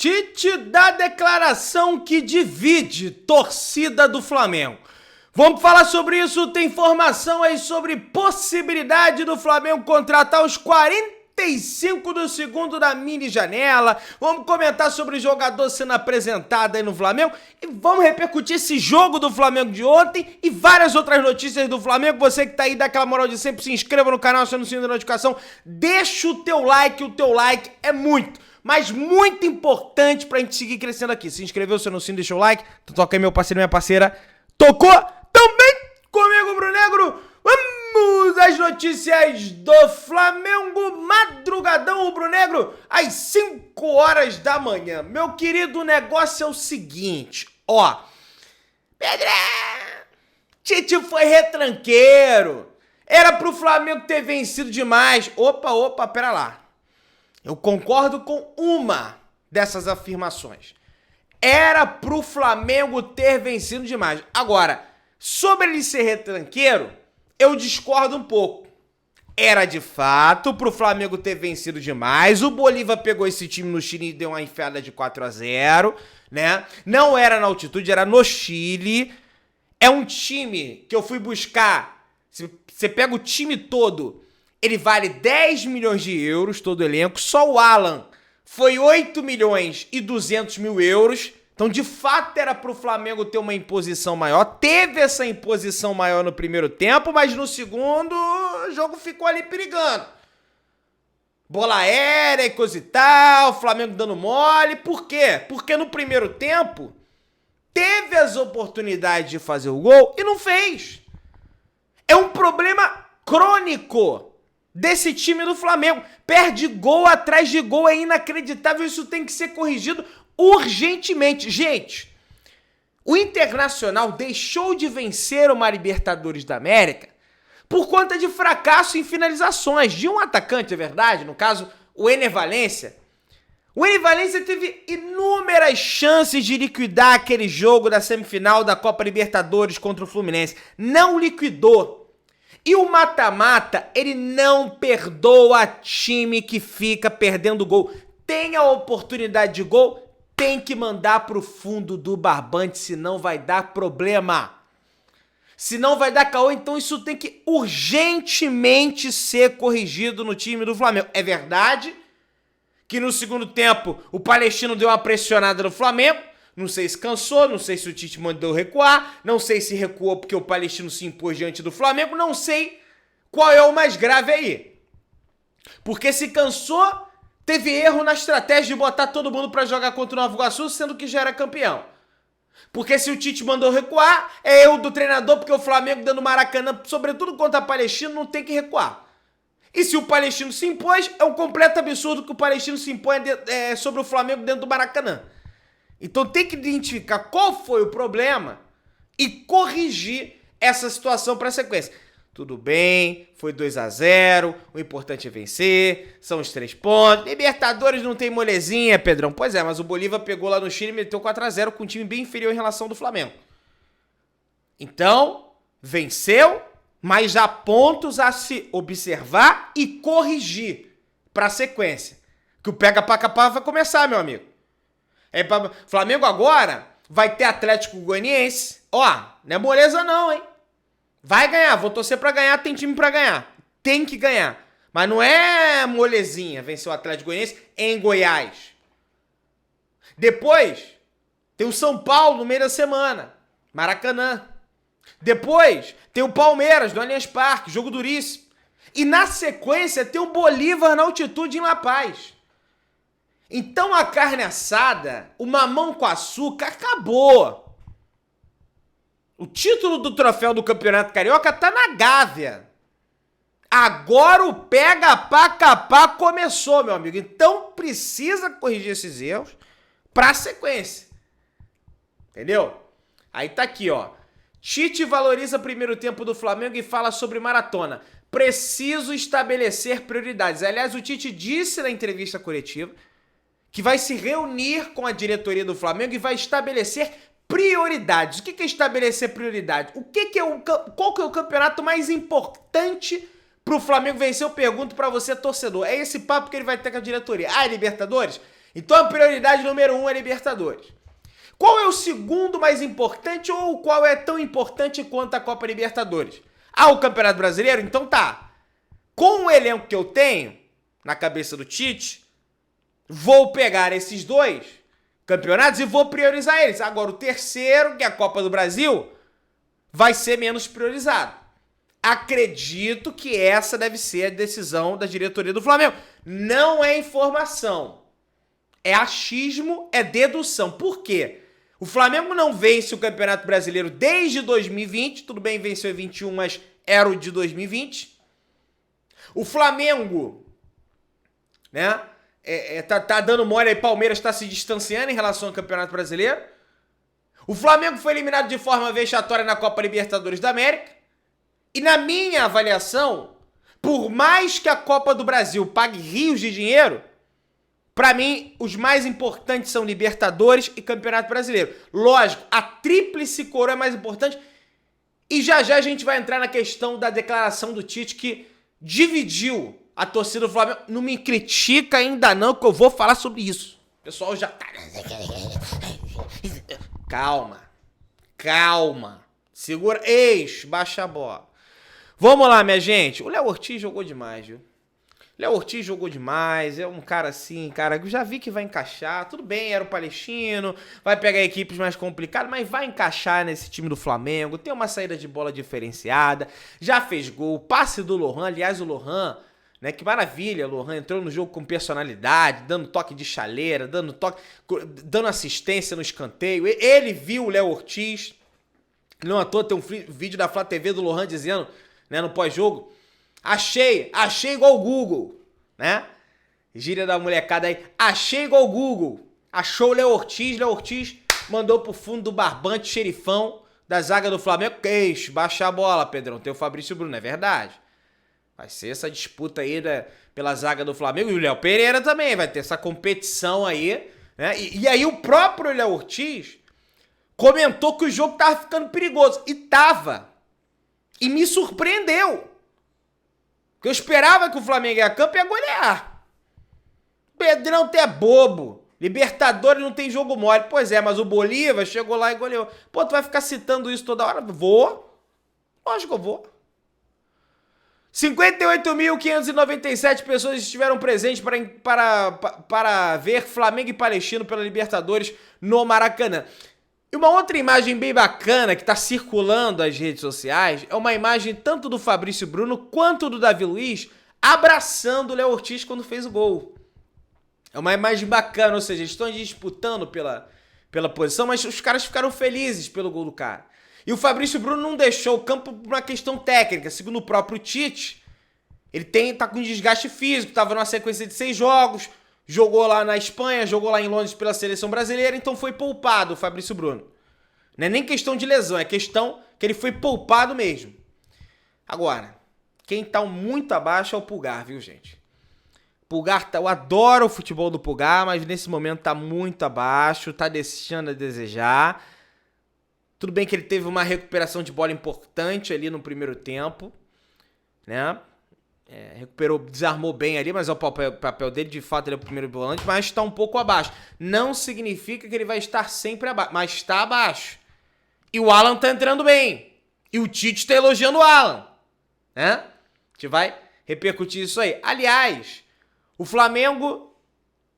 Tite dá declaração que divide torcida do Flamengo. Vamos falar sobre isso, tem informação aí sobre possibilidade do Flamengo contratar os 45 do segundo da mini janela. Vamos comentar sobre o jogador sendo apresentado aí no Flamengo e vamos repercutir esse jogo do Flamengo de ontem e várias outras notícias do Flamengo. Você que tá aí, dá aquela moral de sempre, se inscreva no canal, aciona o sininho da notificação, deixa o teu like é mas muito importante pra gente seguir crescendo aqui. Se inscreveu, aciona o sininho, deixa o like, toca aí meu parceiro, minha parceira, tocou também comigo, Bruno Negro. Vamos às notícias do Flamengo, madrugadão rubro-negro, às 5 horas da manhã. Meu querido, o negócio é o seguinte, ó. Pedrão, Tite foi retranqueiro. Era pro Flamengo ter vencido demais. Opa, pera lá. Eu concordo com uma dessas afirmações. Era pro Flamengo ter vencido demais. Agora, sobre ele ser retranqueiro, eu discordo um pouco. Era de fato pro Flamengo ter vencido demais. O Bolívar pegou esse time no Chile e deu uma enfiada de 4-0, né? Não era na altitude, era no Chile. É um time que eu fui buscar. Você pega o time todo, ele vale 10 milhões de euros, todo o elenco. Só o Alan foi 8 milhões e 200 mil euros. Então, de fato, era pro Flamengo ter uma imposição maior. Teve essa imposição maior no primeiro tempo, mas no segundo, o jogo ficou ali perigando. Bola aérea e coisa e tal, Flamengo dando mole. Por quê? Porque no primeiro tempo, teve as oportunidades de fazer o gol e não fez. É um problema crônico desse time do Flamengo. Perde gol atrás de gol, é inacreditável. Isso tem que ser corrigido urgentemente. Gente, o Internacional deixou de vencer uma Libertadores da América por conta de fracasso em finalizações de um atacante, é verdade, no caso, o Ener Valencia. O Ener Valencia teve inúmeras chances de liquidar aquele jogo da semifinal da Copa Libertadores contra o Fluminense. Não liquidou. E o mata-mata, ele não perdoa time que fica perdendo gol. Tem a oportunidade de gol, tem que mandar pro fundo do barbante, senão vai dar problema. Senão vai dar caô, então isso tem que urgentemente ser corrigido no time do Flamengo. É verdade que no segundo tempo o Palestino deu uma pressionada no Flamengo. Não sei se cansou, não sei se o Tite mandou recuar, não sei se recuou porque o Palestino se impôs diante do Flamengo, não sei qual é o mais grave aí. Porque se cansou, teve erro na estratégia de botar todo mundo pra jogar contra o Nova Iguaçu, sendo que já era campeão. Porque se o Tite mandou recuar, é erro do treinador, porque o Flamengo dando Maracanã, sobretudo contra o Palestino, não tem que recuar. E se o Palestino se impôs, é um completo absurdo que o Palestino se impõe sobre o Flamengo dentro do Maracanã. Então tem que identificar qual foi o problema e corrigir essa situação para a sequência. Tudo bem, foi 2-0, o importante é vencer, são os 3 pontos. Libertadores não tem molezinha, Pedrão. Pois é, mas o Bolívar pegou lá no Chile e meteu 4-0 com um time bem inferior em relação ao do Flamengo. Então, venceu, mas há pontos a se observar e corrigir para a sequência. Que o pega pra capar vai começar, meu amigo. Flamengo agora vai ter Atlético Goianiense. Ó, não é moleza não, hein? Vai ganhar, vou torcer pra ganhar, tem time pra ganhar. Tem que ganhar. Mas não é molezinha vencer o Atlético Goianiense em Goiás. Depois, tem o São Paulo no meio da semana. Maracanã. Depois, tem o Palmeiras no Allianz Parque, jogo duríssimo. E na sequência, tem o Bolívar na altitude em La Paz. Então a carne assada, o mamão com açúcar, acabou. O título do troféu do Campeonato Carioca tá na Gávea. Agora o pega pra capar começou, meu amigo. Então precisa corrigir esses erros pra sequência. Entendeu? Aí tá aqui, ó. Tite valoriza o primeiro tempo do Flamengo e fala sobre maratona. Preciso estabelecer prioridades. Aliás, o Tite disse na entrevista coletiva que vai se reunir com a diretoria do Flamengo e vai estabelecer prioridades. O que é estabelecer prioridade? Qual que é o campeonato mais importante pro Flamengo vencer? Eu pergunto pra você, torcedor. É esse papo que ele vai ter com a diretoria. Ah, Libertadores? Então a prioridade número 1 é Libertadores. Qual é o segundo mais importante ou qual é tão importante quanto a Copa Libertadores? O Campeonato Brasileiro? Então tá. Com o elenco que eu tenho na cabeça do Tite, vou pegar esses dois campeonatos e vou priorizar eles. Agora o terceiro, que é a Copa do Brasil, vai ser menos priorizado. Acredito que essa deve ser a decisão da diretoria do Flamengo. Não é informação. É achismo, é dedução. Por quê? O Flamengo não vence o Campeonato Brasileiro desde 2020. Tudo bem, venceu em 21, mas era o de 2020. O Flamengo, né, tá dando mole aí. Palmeiras está se distanciando em relação ao Campeonato Brasileiro. O Flamengo foi eliminado de forma vexatória na Copa Libertadores da América. E na minha avaliação, por mais que a Copa do Brasil pague rios de dinheiro, pra mim, os mais importantes são Libertadores e Campeonato Brasileiro. Lógico, a tríplice coroa é mais importante. E já já a gente vai entrar na questão da declaração do Tite que dividiu a torcida do Flamengo. Não me critica ainda não, que eu vou falar sobre isso. O pessoal já tá... Calma. Segura. Baixa a bola. Vamos lá, minha gente. O Léo Ortiz jogou demais, viu? Léo Ortiz jogou demais, é um cara assim, cara, eu já vi que vai encaixar, tudo bem, era o Palestino, vai pegar equipes mais complicadas, mas vai encaixar nesse time do Flamengo, tem uma saída de bola diferenciada, já fez gol, passe do Lohan, aliás o Lohan, né, que maravilha, o Lohan entrou no jogo com personalidade, dando toque de chaleira, dando assistência no escanteio, ele viu o Léo Ortiz, não à toa tem um vídeo da Flá TV do Lohan dizendo, né, no pós-jogo, Achei igual o Google, né? Gíria da molecada aí. Achei igual o Google. Achou o Léo Ortiz mandou pro fundo do barbante, xerifão da zaga do Flamengo. Baixa a bola, Pedrão. Tem o Fabrício Bruno, é verdade. Vai ser essa disputa aí pela zaga do Flamengo. E o Léo Pereira também, vai ter essa competição aí, né? E aí o próprio Léo Ortiz comentou que o jogo tava ficando perigoso. E tava. E me surpreendeu. Porque eu esperava que o Flamengo ia a campo e ia golear. Pedrão até é bobo. Libertadores não tem jogo mole. Pois é, mas o Bolívar chegou lá e goleou. Pô, tu vai ficar citando isso toda hora? Vou. Lógico que eu vou. 58.597 pessoas estiveram presentes para ver Flamengo e Palestino pela Libertadores no Maracanã. E uma outra imagem bem bacana que está circulando nas redes sociais é uma imagem tanto do Fabrício Bruno quanto do Davi Luiz abraçando o Léo Ortiz quando fez o gol. É uma imagem bacana, ou seja, eles estão disputando pela posição, mas os caras ficaram felizes pelo gol do cara. E o Fabrício Bruno não deixou o campo por uma questão técnica, segundo o próprio Tite. Ele tá com desgaste físico, estava numa sequência de 6 jogos, jogou lá na Espanha, jogou lá em Londres pela seleção brasileira, então foi poupado o Fabrício Bruno. Não é nem questão de lesão, é questão que ele foi poupado mesmo. Agora, quem tá muito abaixo é o Pulgar, viu, gente? Pulgar, eu adoro o futebol do Pulgar, mas nesse momento tá muito abaixo, tá deixando a desejar. Tudo bem que ele teve uma recuperação de bola importante ali no primeiro tempo, né? Recuperou, desarmou bem ali, mas é o papel dele, de fato ele é o primeiro volante, mas está um pouco abaixo. Não significa que ele vai estar sempre abaixo, mas está abaixo. E o Alan tá entrando bem. E o Tite está elogiando o Alan, né? A gente vai repercutir isso aí. Aliás, o Flamengo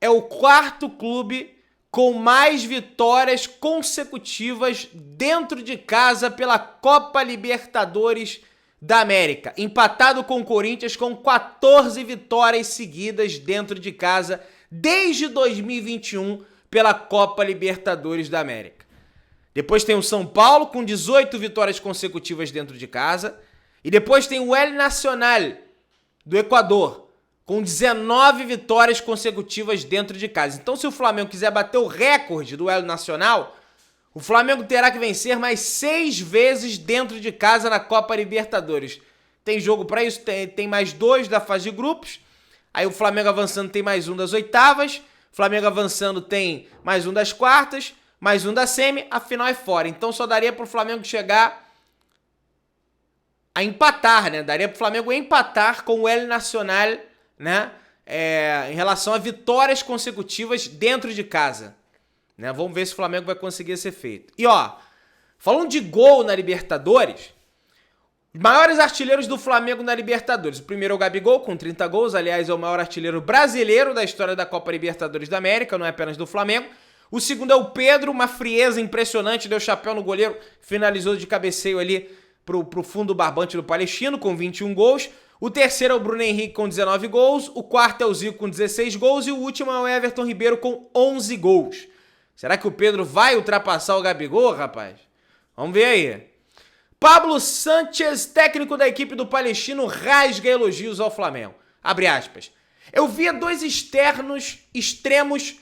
é o 4º clube com mais vitórias consecutivas dentro de casa pela Copa Libertadores da América, empatado com o Corinthians com 14 vitórias seguidas dentro de casa desde 2021 pela Copa Libertadores da América. Depois tem o São Paulo com 18 vitórias consecutivas dentro de casa e depois tem o El Nacional do Equador com 19 vitórias consecutivas dentro de casa. Então, se o Flamengo quiser bater o recorde do El Nacional, o Flamengo terá que vencer mais 6 vezes dentro de casa na Copa Libertadores. Tem jogo para isso, tem mais 2 da fase de grupos. Aí o Flamengo avançando tem mais 1 das oitavas. O Flamengo avançando tem mais 1 das quartas, mais 1 da semi. A final é fora. Então só daria para o Flamengo chegar a empatar, né? Daria para o Flamengo empatar com o El Nacional, né? em relação a vitórias consecutivas dentro de casa. Né? Vamos ver se o Flamengo vai conseguir esse feito. E ó, falando de gol na Libertadores, os maiores artilheiros do Flamengo na Libertadores. O primeiro é o Gabigol, com 30 gols. Aliás, é o maior artilheiro brasileiro da história da Copa Libertadores da América, não é apenas do Flamengo. O segundo é o Pedro, uma frieza impressionante, deu chapéu no goleiro, finalizou de cabeceio ali pro fundo barbante do Palestino, com 21 gols. O terceiro é o Bruno Henrique, com 19 gols. O quarto é o Zico, com 16 gols. E o último é o Everton Ribeiro, com 11 gols. Será que o Pedro vai ultrapassar o Gabigol, rapaz? Vamos ver aí. Pablo Sánchez, técnico da equipe do Palestino, rasga elogios ao Flamengo. Abre aspas. Eu via dois extremos,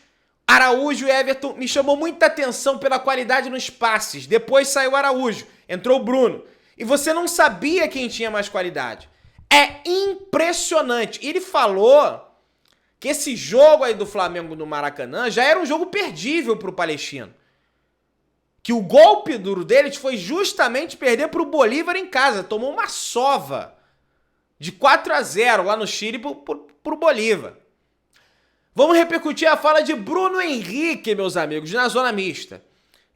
Araújo e Everton. Me chamou muita atenção pela qualidade nos passes. Depois saiu Araújo, entrou o Bruno. E você não sabia quem tinha mais qualidade. É impressionante. E ele falou que esse jogo aí do Flamengo no Maracanã já era um jogo perdível pro Palestino. Que o golpe duro deles foi justamente perder pro Bolívar em casa. Tomou uma sova de 4-0 lá no Chile pro Bolívar. Vamos repercutir a fala de Bruno Henrique, meus amigos, na zona mista.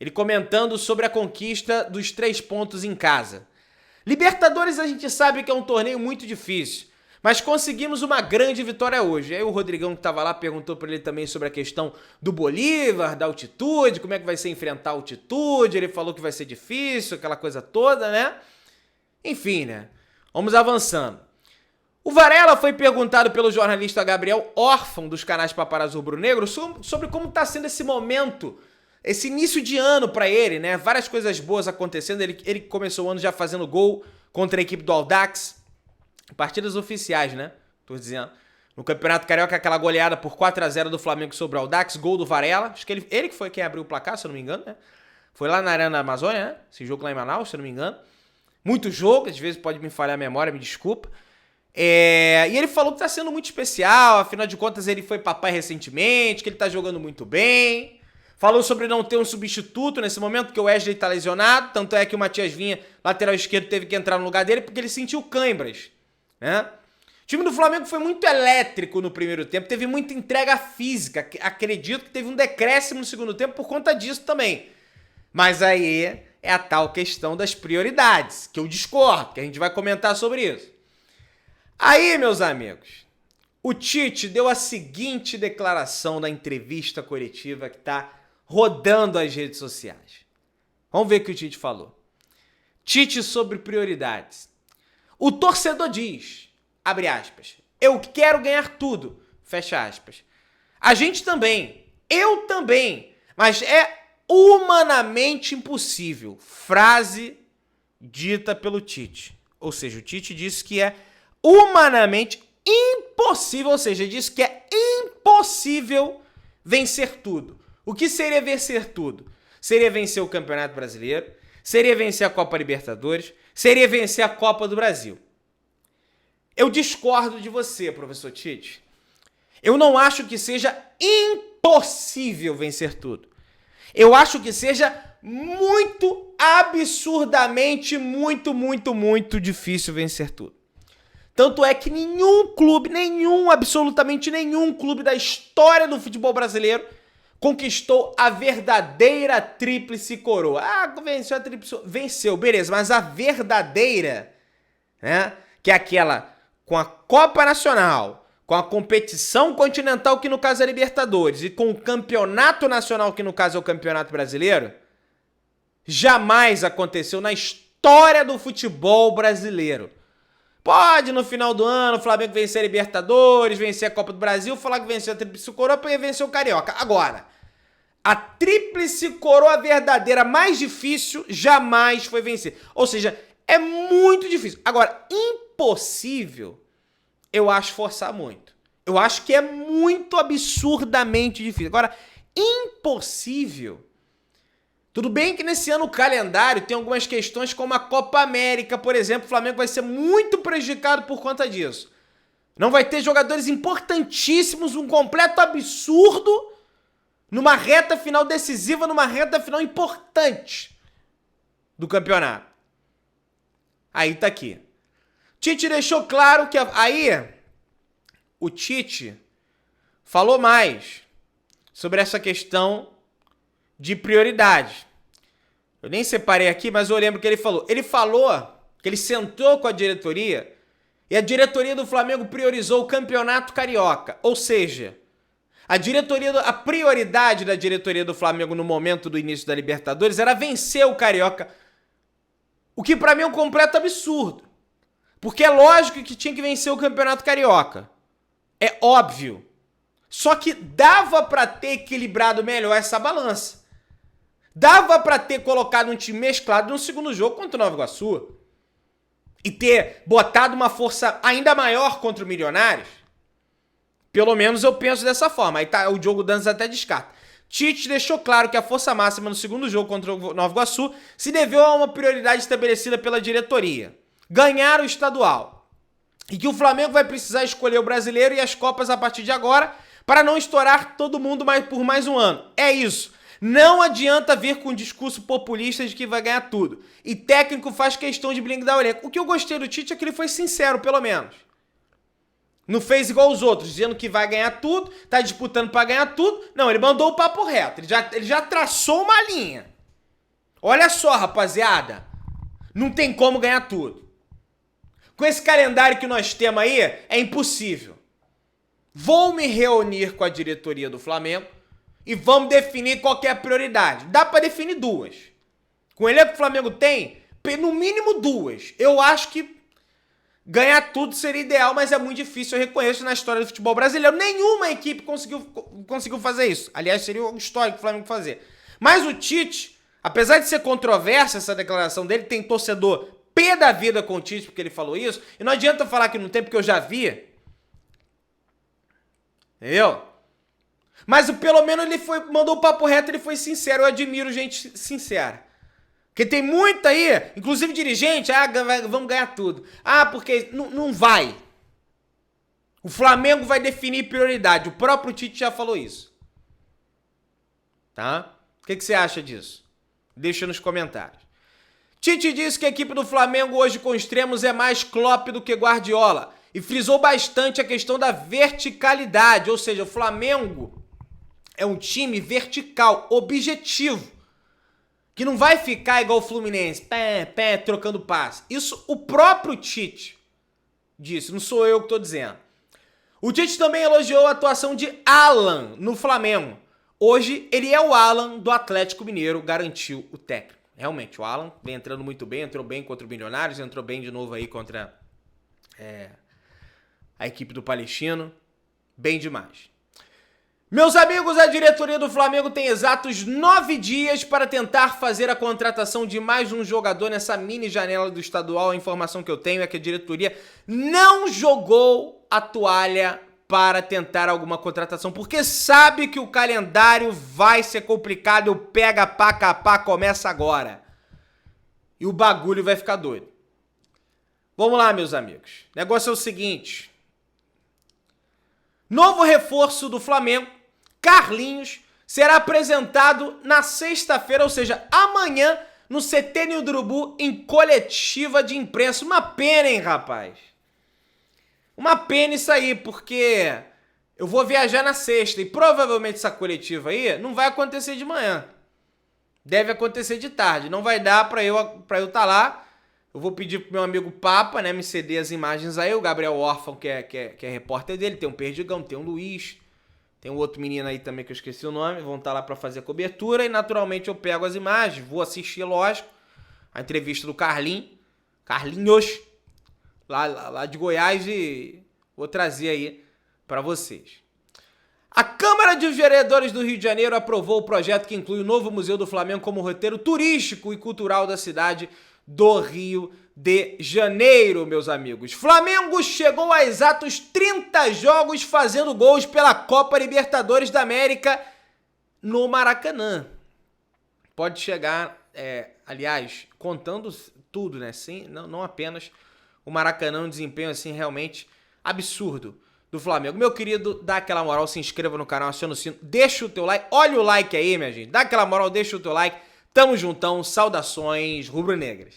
Ele comentando sobre a conquista dos 3 pontos em casa. Libertadores a gente sabe que é um torneio muito difícil, mas conseguimos uma grande vitória hoje. Aí o Rodrigão que estava lá perguntou para ele também sobre a questão do Bolívar, da altitude, como é que vai ser enfrentar a altitude. Ele falou que vai ser difícil, aquela coisa toda, né? Enfim, né? Vamos avançando. O Varela foi perguntado pelo jornalista Gabriel Órfão, dos canais Paparazzo Rubro Negro, sobre como está sendo esse momento, esse início de ano para ele, né? Várias coisas boas acontecendo. Ele começou o ano já fazendo gol contra a equipe do Audax. Partidas oficiais, né? Tô dizendo. No Campeonato Carioca, aquela goleada por 4-0 do Flamengo sobre o Audax, gol do Varela. Acho que ele que foi quem abriu o placar, se eu não me engano, né? Foi lá na Arena Amazônia, né? Esse jogo lá em Manaus, se eu não me engano. Muito jogo, às vezes pode me falhar a memória, me desculpa. E ele falou que tá sendo muito especial, afinal de contas ele foi papai recentemente, que ele tá jogando muito bem. Falou sobre não ter um substituto nesse momento, porque o Wesley tá lesionado, tanto é que o Matias Vinha, lateral esquerdo, teve que entrar no lugar dele porque ele sentiu câimbras, né? O time do Flamengo foi muito elétrico no primeiro tempo, teve muita entrega física, acredito que teve um decréscimo no segundo tempo por conta disso também. Mas aí é a tal questão das prioridades, que eu discordo, que a gente vai comentar sobre isso. Aí, meus amigos, o Tite deu a seguinte declaração na entrevista coletiva que tá rodando as redes sociais. Vamos ver o que o Tite falou. Tite sobre prioridades. O torcedor diz, abre aspas, eu quero ganhar tudo, fecha aspas. A gente também, eu também, mas é humanamente impossível. Frase dita pelo Tite. Ou seja, o Tite disse que é humanamente impossível, ou seja, disse que é impossível vencer tudo. O que seria vencer tudo? Seria vencer o Campeonato Brasileiro, seria vencer a Copa Libertadores, seria vencer a Copa do Brasil. Eu discordo de você, professor Tite. Eu não acho que seja impossível vencer tudo. Eu acho que seja muito, absurdamente, muito difícil vencer tudo. Tanto é que absolutamente nenhum clube da história do futebol brasileiro conquistou a verdadeira tríplice coroa. Ah, venceu a tríplice, venceu, beleza, mas a verdadeira, né, que é aquela com a Copa Nacional, com a competição continental, que no caso é a Libertadores, e com o campeonato nacional, que no caso é o Campeonato Brasileiro, jamais aconteceu na história do futebol brasileiro. Pode, no final do ano, o Flamengo vencer a Libertadores, vencer a Copa do Brasil, falar que venceu a Tríplice Coroa para vencer o Carioca. Agora, a Tríplice Coroa verdadeira mais difícil jamais foi vencer. Ou seja, é muito difícil. Agora, impossível, eu acho forçar muito. Eu acho que é muito absurdamente difícil. Agora, impossível... Tudo bem que nesse ano o calendário tem algumas questões como a Copa América, por exemplo. O Flamengo vai ser muito prejudicado por conta disso. Não vai ter jogadores importantíssimos, um completo absurdo, numa reta final decisiva, numa reta final importante do campeonato. Aí tá aqui. Tite deixou claro que aí o Tite falou mais sobre essa questão de prioridade. Eu nem separei aqui, mas eu lembro que ele falou. Ele falou que ele sentou com a diretoria e a diretoria do Flamengo priorizou o Campeonato Carioca. Ou seja, a prioridade da diretoria do Flamengo no momento do início da Libertadores era vencer o Carioca. O que pra mim é um completo absurdo. Porque é lógico que tinha que vencer o Campeonato Carioca. É óbvio. Só que dava pra ter equilibrado melhor essa balança. Dava pra ter colocado um time mesclado no segundo jogo contra o Nova Iguaçu. E ter botado uma força ainda maior contra o Milionários. Pelo menos eu penso dessa forma. Aí tá, o Diogo Dantas até descarta. Tite deixou claro que a força máxima no segundo jogo contra o Nova Iguaçu se deveu a uma prioridade estabelecida pela diretoria. Ganhar o estadual. E que o Flamengo vai precisar escolher o brasileiro e as Copas a partir de agora para não estourar todo mundo por mais um ano. É isso. Não adianta vir com um discurso populista de que vai ganhar tudo. E técnico faz questão de blindar o elenco. O que eu gostei do Tite é que ele foi sincero, pelo menos. Não fez igual os outros, dizendo que vai ganhar tudo, tá disputando pra ganhar tudo. Não, ele mandou o papo reto. Ele já traçou uma linha. Olha só, rapaziada. Não tem como ganhar tudo. Com esse calendário que nós temos aí, é impossível. Vou me reunir com a diretoria do Flamengo e vamos definir qual que é a prioridade. Dá pra definir duas. Com o elenco que o Flamengo tem, no mínimo duas. Eu acho que ganhar tudo seria ideal, mas é muito difícil, eu reconheço, na história do futebol brasileiro. Nenhuma equipe conseguiu fazer isso. Aliás, seria o histórico do Flamengo fazer. Mas o Tite, apesar de ser controversa essa declaração dele, tem torcedor pé da vida com o Tite porque ele falou isso. E não adianta falar que não tem, porque eu já vi. Entendeu? Mas pelo menos ele mandou o papo reto, ele foi sincero. Eu admiro gente sincera. Porque tem muita aí, inclusive dirigente, vamos ganhar tudo. Porque não vai. O Flamengo vai definir prioridade. O próprio Tite já falou isso. Tá? O que você acha disso? Deixa nos comentários. Tite disse que a equipe do Flamengo hoje com extremos é mais Klopp do que Guardiola. E frisou bastante a questão da verticalidade. Ou seja, o Flamengo é um time vertical, objetivo. Que não vai ficar igual o Fluminense, trocando passe. Isso o próprio Tite disse, não sou eu que estou dizendo. O Tite também elogiou a atuação de Alan no Flamengo. Hoje ele é o Alan do Atlético Mineiro, garantiu o técnico. Realmente, o Alan vem entrando muito bem, entrou bem contra o Milionários, entrou bem de novo aí contra a equipe do Palestino. Bem demais. Meus amigos, a diretoria do Flamengo tem exatos 9 dias para tentar fazer a contratação de mais um jogador nessa mini janela do estadual. A informação que eu tenho é que a diretoria não jogou a toalha para tentar alguma contratação, porque sabe que o calendário vai ser complicado e o pega pá capá começa agora. E o bagulho vai ficar doido. Vamos lá, meus amigos. O negócio é o seguinte. Novo reforço do Flamengo, Carlinhos, será apresentado na sexta-feira, ou seja, amanhã, no CT Nildo Urubu, em coletiva de imprensa. Uma pena, hein, rapaz? Uma pena isso aí, porque eu vou viajar na sexta e provavelmente essa coletiva aí não vai acontecer de manhã. Deve acontecer de tarde. Não vai dar pra eu estar lá. Eu vou pedir pro meu amigo Papa, né, me ceder as imagens aí. O Gabriel Órfão, que é repórter dele. Tem um Perdigão, tem um Luiz. Tem um outro menino aí também que eu esqueci o nome. Vão estar lá pra fazer a cobertura. E naturalmente eu pego as imagens. Vou assistir, lógico, a entrevista do Carlinhos, lá de Goiás. E vou trazer aí pra vocês. A Câmara de Vereadores do Rio de Janeiro aprovou o projeto que inclui o novo Museu do Flamengo como roteiro turístico e cultural da cidade do Rio de Janeiro, meus amigos. Flamengo chegou a exatos 30 jogos fazendo gols pela Copa Libertadores da América no Maracanã. Pode chegar, aliás, contando tudo, né? Sim, não apenas o Maracanã, um desempenho assim realmente absurdo do Flamengo. Meu querido, dá aquela moral, se inscreva no canal, aciona o sino, deixa o teu like, olha o like aí, minha gente, dá aquela moral, deixa o teu like, tamo juntão, saudações rubro-negras.